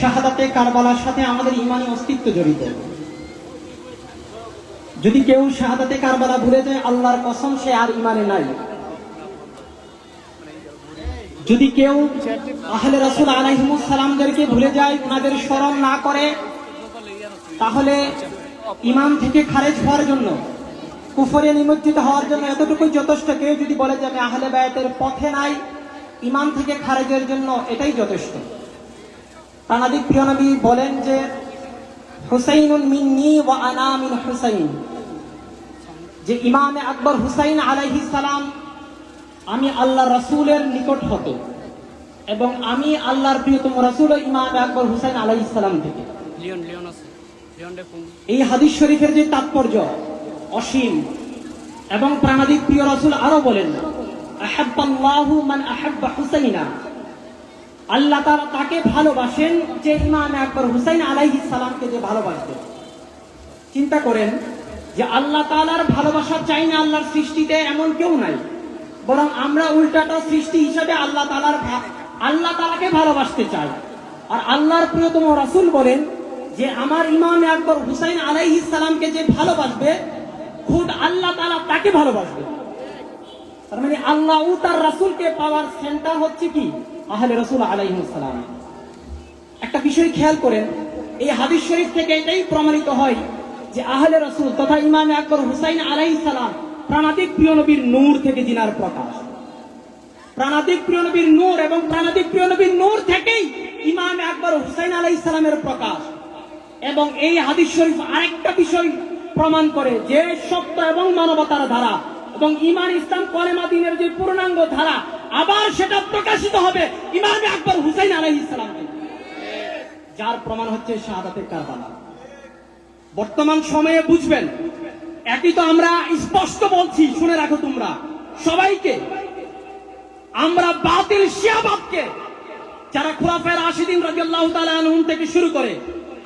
শাহাদাতে কারবালার সাথে আমাদের ইমানি অস্তিত্ব জড়িত। যদি কেউ শাহাদাতে কারবালা ভুলে যায়, আল্লাহর কসম সে আর ইমানে নাই। যদি কেউ আহলে রাসূল আলাইহিমুস সালামদেরকে ভুলে যায়, ওনাদের স্মরণ না করে, তাহলে ইমান থেকে খারেজ হওয়ার জন্য, কুফরে নিমজ্জিত হওয়ার জন্য এতটুকুই যথেষ্ট। কেউ যদি বলে যে আমি আহলে বায়াতের পথে নাই, ইমান থেকে খারেজের জন্য এটাই যথেষ্ট। প্রাণাদিক প্রিয় নবী বলেন যে হুসাইনুন মিন্নি ওয়া আনা মিন হুসাইন, যে ইমামে আকবর হুসাইন আলাইহিস সালাম আমি আল্লাহ রাসূলের নিকট হতে, এবং আমি আল্লাহর প্রিয়তম রাসূল ইমামে আকবর হুসাইন আলাইহিস সালাম থেকে। এই হাদিস শরীফের যে তাৎপর্য অসীম, এবং প্রাণাদিক প্রিয় রাসূল আরো বলেন আহাব্বাল্লাহু মান আহাব্বা হুসাইনা, আল্লাহ তাআলা তাকে ভালোবাসেন যে ইমামে আকবর হুসাইন আলাইহিস সালামকে যে ভালোবাসবে। চিন্তা করেন যে আল্লাহ তাআলার ভালোবাসা চাই না আল্লাহর সৃষ্টিতে এমন কেউ নাই, বরং আমরা উল্টাটা সৃষ্টি হিসেবে আল্লাহ তাআলাকে ভালোবাসতে চাই। আর আল্লাহর প্রিয়তম রাসূল বলেন যে আমার ইমামে আকবর হুসাইন আলাইহিস সালামকে যে ভালোবাসবে, খুদ আল্লাহ তাআলা তাকে ভালোবাসবে। তার মানে আল্লাহ ও তার রাসূলকে পাওয়ার সেন্টার হচ্ছে কি? আহলে রাসূল আলাইহিস সালাম। একটা বিষয় খেয়াল করেন, এই হাদিস শরীফ থেকে এটাই প্রমাণিত হয় যে আহলে রাসূল তথা ইমামে আকবর হুসাইন আলাইহিস সালাম প্রাণাদিক প্রিয় নবীর নূর থেকে জিনার প্রকাশ। প্রাণাদিক প্রিয় নবীর নূর, এবং প্রাণাদিক প্রিয় নবীর নূর থেকেই ইমামে আকবর হুসাইন আলাইহিস সালামের প্রকাশ। এবং এই হাদিস শরীফ আরেকটা বিষয় প্রমাণ করে যে সত্য এবং মানবতার ধারা এবং ঈমান ইসলাম কলেমা দ্বীনের যে পূর্ণাঙ্গ ধারা, আবার সেটা প্রকাশিত হবে ইমামে আকবর হুসাইন আলাইহিস সালাম থেকে, যার প্রমাণ হচ্ছে শাহাদাতে কারবালা। বর্তমান সময়ে বুঝবেন, একই তো আমরা স্পষ্ট বলছি, শুনে রাখো তোমরা সবাইকে, আমরা বাতিল শিয়াবাদকে, যারা খুলাফায়ে রাশিদিন রাদিয়াল্লাহু তাআলা আনহুম থেকে শুরু করে,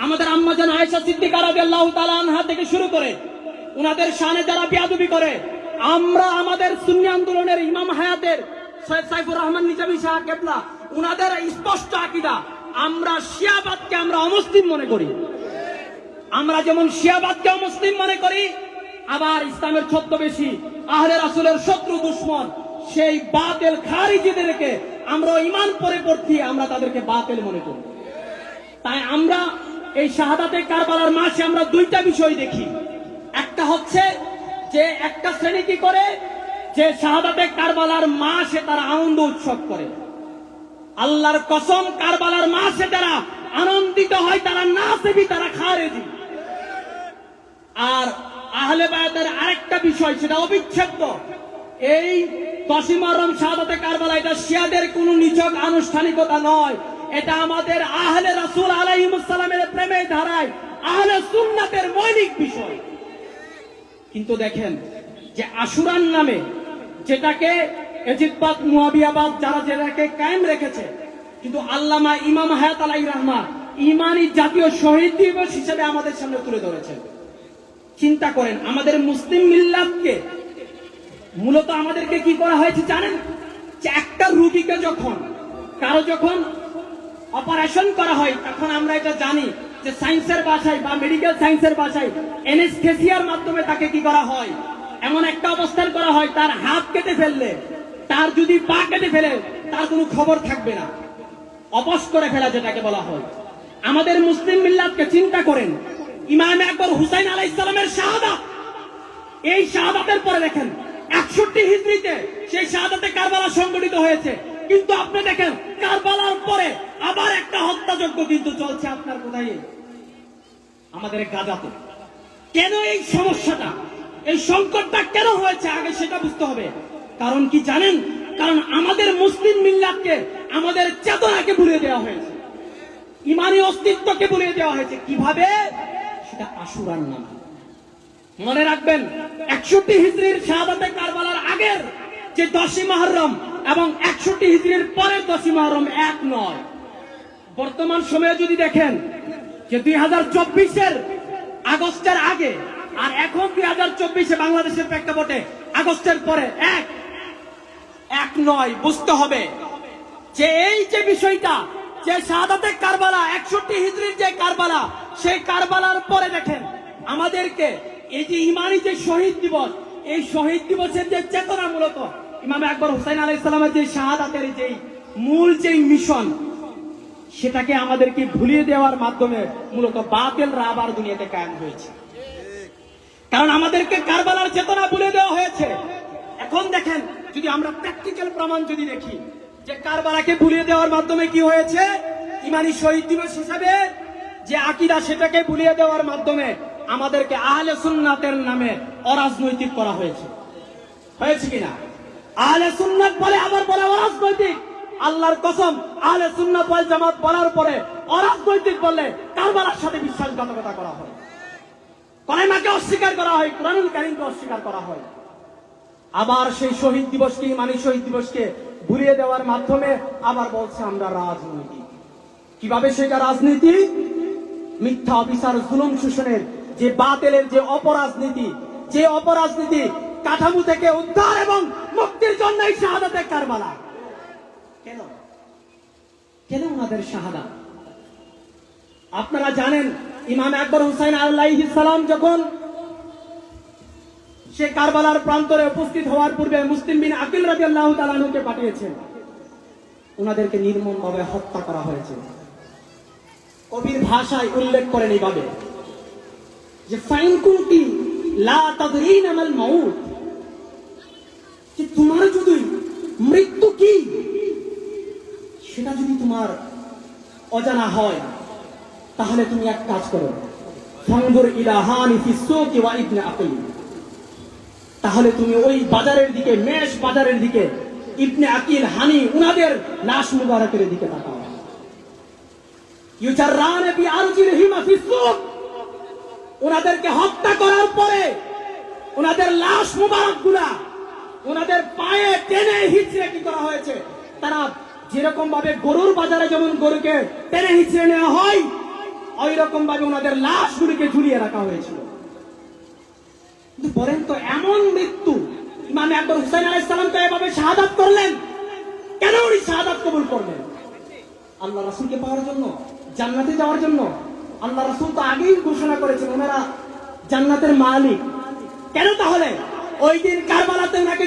আমাদের আম্মা জান আয়েশা সিদ্দিকা রাদিয়াল্লাহু তাআলা আনহা থেকে শুরু করে, উনাদের শানে যারা বেয়াদবি করে, আমরা আমাদের সুন্নি আন্দোলনের ইমাম হায়াতের সৈয়দ সাইফুর রহমান নিজামী সাহেব কেবলা, উনাদের স্পষ্ট আকীদা, আমরা শিয়াবাদকে আমরা অমুসলিম মনে করি। আমরা যেমন শিয়াবাদকে অমুসলিম মনে করি, আবার ইসলামের ছদ্মবেশী আহলে রাসূলের শত্রু দুশমন সেই বাতিল খারিজিদেরকে আমরা ঈমান পরিপন্থী, আমরা তাদেরকে বাতিল মনে করি। তাই আমরা এই শাহাদাতে কারবালার মাসে আমরা দুইটা বিষয় দেখি। একটা হচ্ছে যে একটা শ্রেণী কি করে, যে শাহাদাতে কারবালার মাসে তারা আনন্দ উৎসব করে। আল্লাহর কসম, কারবালার মাসে যারা আনন্দিত হয় তারা নাসিবি, তারা খারেজি। আর আহলে বায়াতের আরেকটা বিষয়, সেটা অবিচ্ছেদ্য। এই 10ই মুহররম শাহাদাতে কারবালা এটা শিয়াদের কোনো নিছক আনুষ্ঠানিকতা নয়, এটা আমাদের আহলে রাসূল আলাইহিস সালামের প্রেমের ধারায় আহলে সুন্নাতের মৌলিক বিষয়। কিন্তু দেখেন যে আশুরার নামে যেটাকে এজিদবাদ মুয়াবিয়াবাদ যারা যেটাকে কায়েম রেখেছে, কিন্তু আল্লামা ইমাম হায়াত আলাইহির রহমান ইমানি জাতীয় শহীদ দিবস হিসেবে আমাদের সামনে তুলে ধরেছেন। চিন্তা করেন, আমাদের মুসলিম মিল্লাতকে মূলত আমাদেরকে কি করা হয়েছে জানেন? যে একটা রোগীকে কারো যখন অপারেশন করা হয়, তখন আমরা এটা জানি যে সায়েন্সের ভাষায় বা মেডিকেল সায়েন্সের ভাষায় অ্যানেস্থেসিয়ার মাধ্যমে তাকে কি করা হয়, এমন একটা অবস্থান করা হয়, তার হাত কেটে ফেললে, তার যদি পা কেটে ফেলে, তার কোনো খবর থাকবে না, অবশ করে ফেলা যেটাকে বলা হয়। আমাদের মুসলিম মিল্লাতকে চিন্তা করেন, ইমামে আকবর হুসাইন আলাইহিস সালামের শাহাদাত, এই শাহাদাতের পরে দেখেন 61 হিজরিতে সেই শাহাদাতে কারবালা সংগঠিত হয়েছে। কিন্তু আপনি দেখেন কারবালার পরে আবার একটা হত্যাযজ্ঞ কিন্তু চলছে আপনার কোথায়? আমাদের গাজাতে। কেন এই সমস্যাটা, এই সংকটটা কেন হয়েছে আগে সেটা বুঝতে হবে। কারণ কি জানেন? কারণ আমাদের মুসলিম মিল্লাতকে, আমাদের চেতনাকে ভুলিয়ে দেওয়া হয়েছে, ইমানি অস্তিত্বকে ভুলিয়ে দেওয়া হয়েছে। কিভাবে? সেটা আশুরার নামে। মনে রাখবেন, 61 হিজরির শাহাদাতে কারবালার আগের যে 10ই মুহররম এবং 61 হিজরির পরের 10ই মুহররম এক নয়। বর্তমান সময়ে যদি দেখেন যে 2024-এর আগস্টের আগে আর এখন 2024-এ বাংলাদেশের প্রেক্ষাপটে আগস্টের পরে এক নয়। বুঝতে হবে যে এই যে বিষয়টা, যে শাহাদাতে কারবালা 61 হিজরির যে কারবালা, সেই কারবালার পরে দেখেন আমাদেরকে এই যে ইমানি যে শহীদ দিবস, এই শহীদ দিবসের যে চেতনা, মূলত ইমাম আকবর হুসাইন আলাইহিস সালামের যে শাহাদাতের যে মূল যে মিশন, সেটাকে আমাদেরকে ভুলিয়ে দেওয়ার মাধ্যমে মূলত বাতিলরা আবার দুনিয়াতে কায়েম হয়েছে। কারণ আমাদেরকে কারবালার চেতনা ভুলে দেওয়া হয়েছে। এখন দেখেন, যদি আমরা প্র্যাকটিক্যাল প্রমাণ যদি দেখি যে কারবালাকে ভুলিয়ে দেওয়ার মাধ্যমে কি হয়েছে, ইমানি শহীদ দিবস হিসেবে যে আকীদা, সেটাকে ভুলিয়ে দেওয়ার মাধ্যমে আমাদেরকে আহলে সুন্নাতের নামে অরাজনৈতিক করা হয়েছে। হয়েছে কিনা? আহলে সুন্নাত বলে আবার বলে অরাজনৈতিক। আল্লাহর কসম, আহলে সুন্নাত ওয়াল জামাত বলার পরে অরাজনৈতিক বললে কারবালার সাথে বিশ্বাসঘাতকতা করা হয়, কলেমাকে অস্বীকার করা হয়, কুরআনুল কারীমকে অস্বীকার করা হয়। আবার সেই শহীদ দিবসকে, ইমানি শহীদ দিবসকে ভুলিয়ে দেওয়ার মাধ্যমে আবার বলছে আমরা রাজনীতি। কিভাবে সেটা রাজনীতি? মিথ্যা অবিচার, জুলুম শোষণের যে বাতিলের যে অপরাজনীতি, যে অপরাজনীতি কাঠামো থেকে উদ্ধার এবং মুক্তির জন্য এই শাহাদাতে কারবালা। কেন কেন ওনাদের শাহাদাত? আপনারা জানেন, ইমাম আকবর হুসাইন আলাইহিস সালাম যখন সে কারবালার প্রান্তরে উপস্থিত হওয়ার পূর্বে মুসলিম বিন আকিল রাদিয়াল্লাহু তাআলা আনহুকে পাঠিয়েছেন, ওনাদেরকে নির্মমভাবে হত্যা করা হয়েছে। কবির ভাষায় উল্লেখ করেন এইভাবে যে ফাইন কুনতি লা তাদরিনা মাল মাউত, যে তোমার যদি মৃত্যু কি সেটা যদি তোমার অজানা হয়, তাহলে তুমি এক কাজ করো, ফানজুর ইলা হানি ফিস সুকি ওয়া ইবনে আকিল, তাহলে তুমি ওই বাজারের দিকে, মেষ বাজারের দিকে ইবনে আকিল, হানি, উনাদের লাশ মুবারকের দিকে তাকাও। ইউজাররানে বি আরজিলহিমা ফিস সুক, উনাদেরকে হত্যা করার পরে উনাদের লাশ মুবারকগুলা উনাদের পায়ে টেনে হিচড়ে কি করা হয়েছে, তারা যেরকম ভাবে গরুর বাজারে যেমন গরুকে টেনে হিচড়ে নেওয়া হয়, ওই রকম ভাবে ওনাদের লাশগুলিকে ঝুলিয়ে রাখা হয়েছিল। কিন্তু বলেন তো, এমন মৃত্যু ইমাম আকবর হুসাইন আলাইহিস সালাম তো এভাবে শাহাদাত করলেন, কেন উনি শাহাদাত কবুল করলেন? আল্লাহ রাসূলকে পাওয়ার জন্য, জান্নাতে যাওয়ার জন্য? আল্লাহ রাসূল তো আগেই ঘোষণা করেছেন ওনারা জান্নাতের মালিক। কেন তাহলে ওই দিন কারবালাতে ওনাকে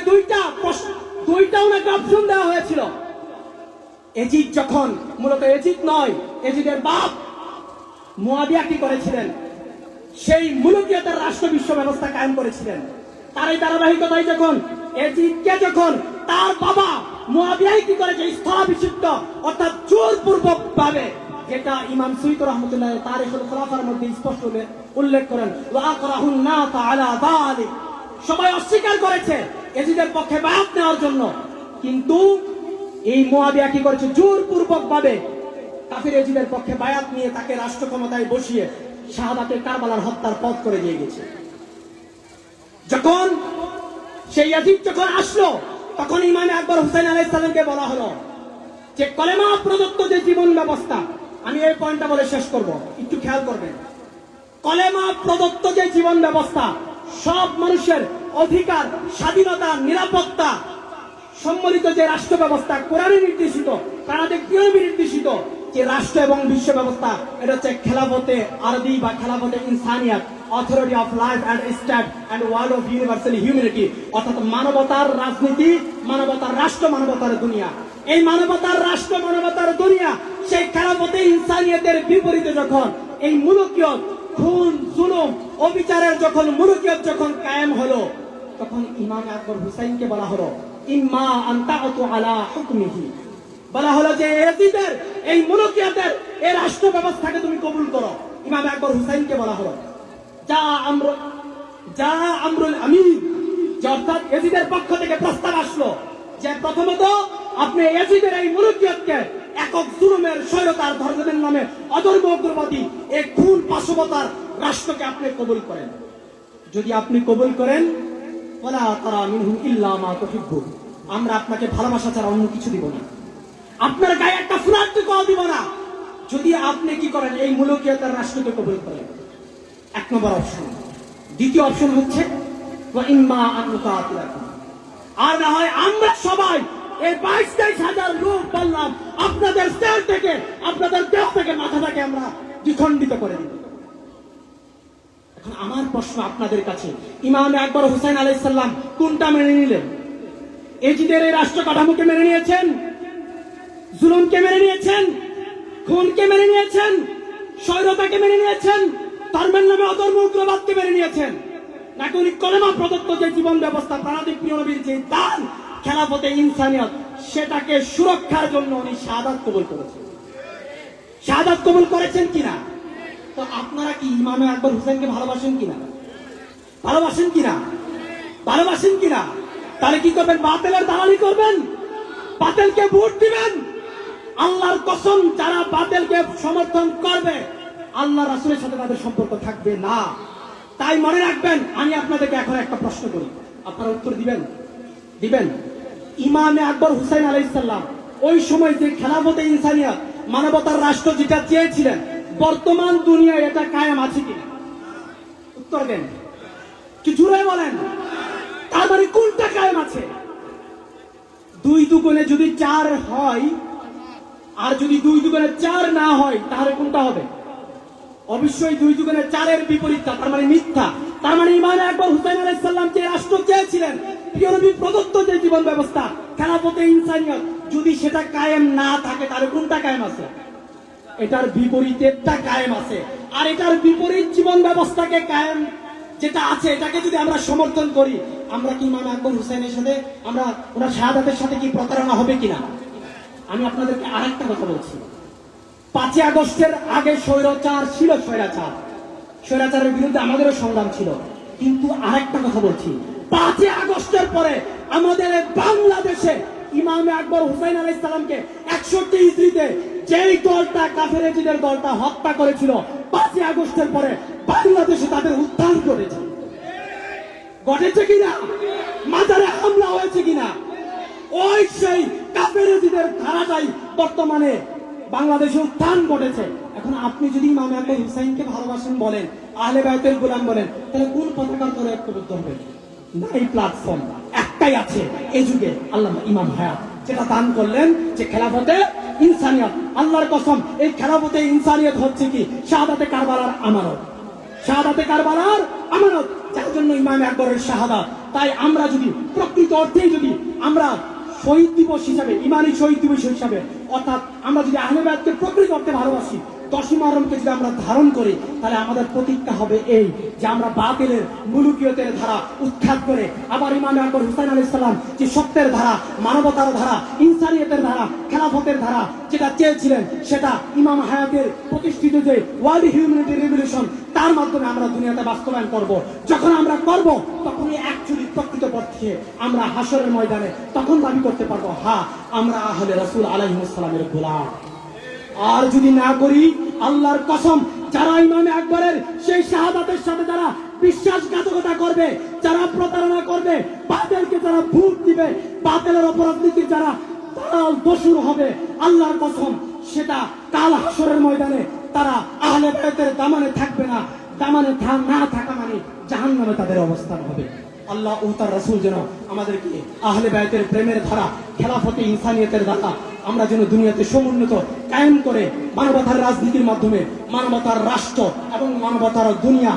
দুইটা ওনাকে অপশন দেওয়া হয়েছিল। এজিদ যখন, মূলত এজিদ নয়, এজিদের বাপ মুয়াবিয়া কি করেছিলেন, সেই মুলুকিয়াতের রাষ্ট্র বিশ্ব ব্যবস্থা কায়েম করেছিলেন। তার এই ধারাবাহিকতায় যখন এজিদকে, যখন তার বাবা মুয়াবিয়াই কি করেছে, স্থলাভিষিক্ত অর্থাৎ জোরপূর্বক ভাবে, যেটা ইমাম সুয়ুতী রাহমাতুল্লাহ তারিখুল খুলাফার মধ্যে স্পষ্ট উল্লেখ করেন, ওয়া আকরাহুন নাস আলা যালিক, সবাই অস্বীকার করেছে এজিদের পক্ষে বায়াত নেওয়ার জন্য। কিন্তু এই মুয়াবিয়া কি করেছে, জোরপূর্বক ভাবে কাফির এজিদের পক্ষে বায়াত নিয়ে তাকে রাষ্ট্র ক্ষমতায় বসিয়ে শাহাদাতে কারবালার হত্যার পথ করে দিয়ে গেছে। যখন সেই ইয়াজিদ যখন আসলো, তখন ইমাম আকবর হুসাইন আলাইহিস সালামকে বলা হলো যে কলেমা প্রদত্ত যে জীবন ব্যবস্থা, আমি এই পয়েন্টটা বলে শেষ করব, একটু খেয়াল করবেন। কলেমা প্রদত্ত যে জীবন ব্যবস্থা, সব মানুষের অধিকার, স্বাধীনতা, নিরাপত্তা সম্মিলিত যে রাষ্ট্র ব্যবস্থা, কোরআনে নির্দেশিত, প্রাণাদিকীয় নির্দেশিত যে রাষ্ট্র এবং বিশ্ব ব্যবস্থা, এটা হচ্ছে খেলাফতে আরদি বা খেলাফতে ইনসানিয়াত, authority of life and state and world of universal humanity, অর্থাৎ মানবতার রাজনীতি, মানবতার রাষ্ট্র, মানবতার দুনিয়া। এই মানবতার রাষ্ট্র, মানবতার দুনিয়া, সেই খেলাফতে ইনসানিয়াতের বিপরীতে যখন এই মুলুকিয়ত, খুন, জুলুম, অবিচারের যখন মুলুকিয়ত যখন কায়েম হলো, তখন ইমাম আকবর হুসাইনকে বলা হলো ইম্মা আন তা'তু আলা হুকমিহি, বলা হলো যে এজিদের এই মুলুকিয়াতের এই রাষ্ট্র ব্যবস্থাকে তুমি কবুল করো। ইমাম আকবর হুসাইনকে বলা হলো যা আমরুল আমিন, যে অর্থাৎ এজিদের পক্ষ থেকে প্রস্তাব আসলো যে প্রথমত আপনি এজিদের এই মুলুকিয়াতকে, একক জুলুমের, স্বৈরতার, ধর্মের নামে অধর্ম, উগ্রবাদী, এই খুন, পাশবতার রাষ্ট্রকে আপনি কবুল করেন। যদি আপনি কবুল করেন, ওয়ালা তারা মিনহুম ইল্লা মা তুহিব্বু, আমরা আপনাকে ভালোবাসা ছাড়া অন্য কিছু দিব না, আপনার গায়ে একটা ফুরাত কল দিব না, যদি আপনি কি করেন, এই মুলুকিয়াতের রাষ্ট্রকে কবুল করেন। এক নম্বর অপশন। দ্বিতীয় অপশন হচ্ছে ওয়া ইম্মা আন নুকাতিলাকুম, আর না হয় আমরা সবাই এই 22,000 লোক বললাম আপনাদের সেল থেকে, আপনাদের দেহ থেকে মাথাটাকে আমরা দ্বিখণ্ডিত করে দিব। এখন আমার প্রশ্ন আপনাদের কাছে, ইমাম আকবর হুসাইন আলাইহিস সালাম কোনটা মেনে নিলেন? এজিদের এই রাষ্ট্র কাঠামোকে মেনে নিয়েছেন, জুলুমকে মেনে নিয়েছেন, খুনকে মেনে নিয়েছেন, স্বৈরতাকে মেনে নিয়েছেন, ধর্মের নামে অধর্ম উগ্রবাদকে মেনে নিয়েছেন, নাকি উনি কলেমা প্রদত্ত যে জীবন ব্যবস্থা, প্রাণাদি প্রিয় নবীর যে দান খেলাফতে ইনসানিয়ত, সেটাকে সুরক্ষার জন্য উনি শাহাদাত কবুল করেছেন? শাহাদাত কবুল করেছেন কিনা? তো আপনারা কি ইমামে আকবর হুসাইনকে ভালোবাসেন কিনা? ভালোবাসেন কিনা? ভালোবাসেন কিনা? তাহলে কি করবেন? বাতিলের দালালি করবেন, বাতিলকে ভোট দিবেন। আল্লাহর কসম, যারা বাতিলকে সমর্থন করবে আল্লাহ রাসূলের সাথে তাদের সম্পর্ক থাকবে না। তাই মনে রাখবেন, আমি আপনাদেরকে এখন একটা প্রশ্ন করি, আপনারা উত্তর দিবেন? দিবেন? ইমামে আকবর হুসাইন আলাইহিস সালাম ওই সময় যে খেলাফতে ইনসানিয়ত, মানবতার রাষ্ট্র যেটা চেয়েছিলেন, বর্তমান দুনিয়ায় এটা কায়েম আছে কিনা? উত্তর দেন, কি জুড়ে বলেন। তার মানে কোনটা কায়েম আছে? 2 দুগুণে যদি 4 হয়, আর যদি 2 দুগুণে 4 না হয়, তাহলে কোনটা হবে? অবশ্যই 2 দুগুণে 4-এর বিপরীতটা, তার মানে মিথ্যা। তার মানে ইমাম আকবর হুসাইন আলাইহিস সালাম যে রাষ্ট্র চেয়েছিলেন, প্রিয় নবী প্রদত্ত যে জীবন ব্যবস্থা, খেলাফতে ইনসানিয়ত, যদি সেটা কায়েম না থাকে, তাহলে কোনটা কায়েম আছে? এটার বিপরীতেরটা কায়েম আছে। আর এটার বিপরীত জীবন ব্যবস্থাকে কায়েম যেটা আছে, এটাকে যদি আমরা সমর্থন করি, আমরা কি ইমাম আকবর হুসাইনের সাথে, আমরা ওনার শাহাদাতের সাথে কি প্রতারণা হবে কিনা? আমি আপনাদেরকে আরেকটা কথা বলছি, 5 আগস্টের আগে স্বৈরাচার ছিল, স্বৈরাচারের বিরুদ্ধে আমাদেরও সংগ্রাম ছিল। কিন্তু আরেকটা কথা বলছি, 5 আগস্টের পরে আমাদের বাংলাদেশে ইমামে আকবর হুসাইন আলাইহিস সালামকে 61 হিজরিতে যেই দলটা, কাফের এজিদের দলটা হত্যা করেছিল, 5 আগস্টের পরে বাংলাদেশে তাদের উত্থান ঘটেছে। ঘটেছে কিনা? মাজারে হামলা হয়েছে কিনা? ওই সেই কাফের এজিদের ধারাটাই বর্তমানে বাংলাদেশে উত্থান ঘটেছে। এখন আপনি যদি ইমাম আকবর হুসাইনকে ভালোবাসেন বলেন, আহলে বাইতের গোলাম বলেন, তাহলে কোন পতাকার ধরে ঐক্যবদ্ধ হবেন? না, এই প্ল্যাটফর্ম একটাই আছে এই যুগে, আল্লামা ইমাম হায়াত, যেটা দান করলেন যে খেলাফতে ইনসানিয়ত। আল্লাহর কসম, এই খেলাফতে ইনসানিয়ত হচ্ছে কি? শাহাদাতে কারবালার আমানত, শাহাদাতে কারবালার আমানত, যার জন্য ইমাম আকবরের শাহাদাত। তাই আমরা যদি প্রকৃত অর্থেই যদি আমরা শহীদ দিবস হিসাবে, ইমানি শহীদ দিবস হিসাবে, অর্থাৎ আমরা যদি আহলে বায়াতকে প্রকৃত অর্থে ভালোবাসি, 10ই মুহররমকে যদি আমরা ধারণ করি, তাহলে আমাদের প্রতিজ্ঞা হবে এই যে আমরা বাতিলের মুলুকিয়তের ধারা উৎখাত করে আবার ইমাম আকবর হুসাইন আলাইহিস সালাম যে সত্যের ধারা, মানবতার ধারা, ইনসানিয়তের ধারা, খেলাফতের ধারা যেটা চেয়েছিলেন, সেটা ইমাম হায়াতের প্রতিষ্ঠিত যে ওয়ার্ল্ড হিউম্যানিটি রেভলিউশন, তার মাধ্যমে আমরা দুনিয়াতে বাস্তবায়ন করব। যখন আমরা করব, তখনই অ্যাকচুয়ালি প্রকৃত পক্ষে আমরা হাসরের ময়দানে তখন দাবি করতে পারবো, হ্যাঁ, আমরা আহলে রাসূল আলাইহিস সালামের গোলাম। আর যদি না করি, আল্লাহর কসম, যারা ইমামে আকবরের সেই শাহাদাতের সাথে যারা বিশ্বাসঘাতকতা করবে, যারা প্রতারণা করবে, বাতিলকে যারা ভোট দিবে, বাতিলের অপরাধ নীতি যারা দালাল দোষর হবে, আল্লাহর কসম, সেটা কাল হাসরের ময়দানে তারা আহলে বাইতের দামানে থাকবে না। দামানে না থাকা মানে জাহান্নামে তাদের অবস্থান হবে। আল্লাহ ও তার রাসূল যেন আমাদেরকে আহলে বাইতের প্রেমের ধারা, খেলাফতে ইনসানিয়তের ধারা আমরা যেন দুনিয়াতে সমুন্নত কায়েম করে মানবতার রাজনীতির মাধ্যমে মানবতার রাষ্ট্র এবং মানবতার দুনিয়া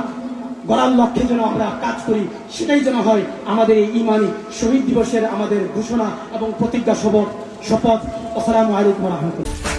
গড়ার লক্ষ্যে যেন আমরা কাজ করি, সেটাই যেন হয় আমাদের এই ইমানি শহীদ দিবসের আমাদের ঘোষণা এবং প্রতিজ্ঞা শপথ। আসসালামু আলাইকুম ওয়া রাহমাতুল্লাহ।